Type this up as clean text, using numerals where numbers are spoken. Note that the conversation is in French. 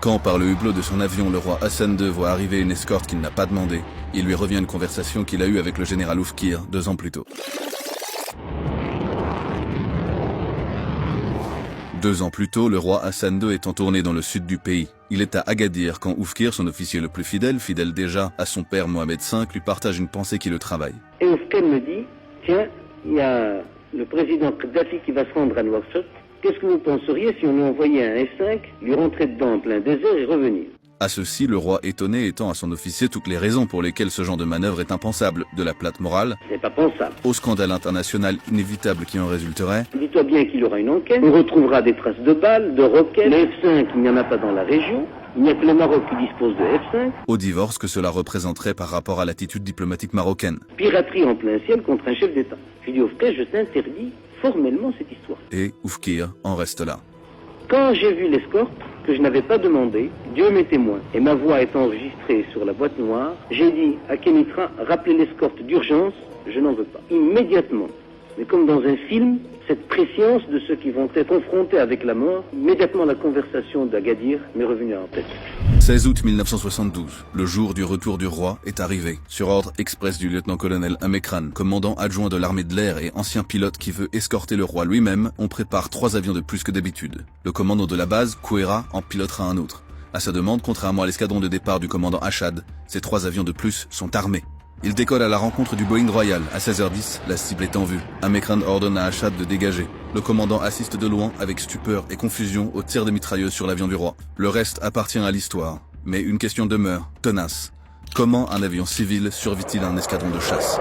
Quand, par le hublot de son avion, le roi Hassan II voit arriver une escorte qu'il n'a pas demandée, il lui revient une conversation qu'il a eue avec le général Oufkir 2 ans plus tôt. 2 ans plus tôt, le roi Hassan II est en tournée dans le sud du pays. Il est à Agadir quand Oufkir, son officier le plus fidèle déjà à son père Mohamed V, lui partage une pensée qui le travaille. Et Oufkir me dit, tiens, il y a le président Kadhafi qui va se rendre à Nouakchott. Qu'est-ce que vous penseriez si on lui envoyait un F-5, lui rentrer dedans en plein désert et revenir? À ceci, le roi étonné étend à son officier toutes les raisons pour lesquelles ce genre de manœuvre est impensable, de la plate morale, C'est pas pensable. au scandale international inévitable qui en résulterait, Dis-toi bien qu'il y aura une enquête, on retrouvera des traces de balles, de roquettes, les F-5, il n'y en a pas dans la région, il n'y a que le Maroc qui dispose de F-5. au divorce que cela représenterait par rapport à l'attitude diplomatique marocaine. Piraterie en plein ciel contre un chef d'État. Je dis Oufkir, je t'interdis formellement cette histoire. Et Oufkir en reste là. Quand j'ai vu l'escorte, que je n'avais pas demandé, Dieu m'est témoin, et ma voix est enregistrée sur la boîte noire, j'ai dit à Kémitra, rappelez l'escorte d'urgence, je n'en veux pas. Immédiatement, mais comme dans un film, cette préscience de ceux qui vont être confrontés avec la mort, immédiatement la conversation d'Agadir m'est revenue en tête. 16 août 1972, le jour du retour du roi est arrivé, sur ordre express du lieutenant-colonel Amekran, commandant adjoint de l'armée de l'air et ancien pilote qui veut escorter le roi lui-même. On prépare 3 avions de plus que d'habitude. Le commandant de la base, Kouera, en pilotera un autre. À sa demande, contrairement à l'escadron de départ du commandant Achad, ces 3 avions de plus sont armés. Ils décollent à la rencontre du Boeing Royal. À 16h10, la cible est en vue. Amekran ordonne à Achad de dégager. Le commandant assiste de loin avec stupeur et confusion au tir de mitrailleuse sur l'avion du roi. Le reste appartient à l'histoire. Mais une question demeure, tenace. Comment un avion civil survit-il à un escadron de chasse ?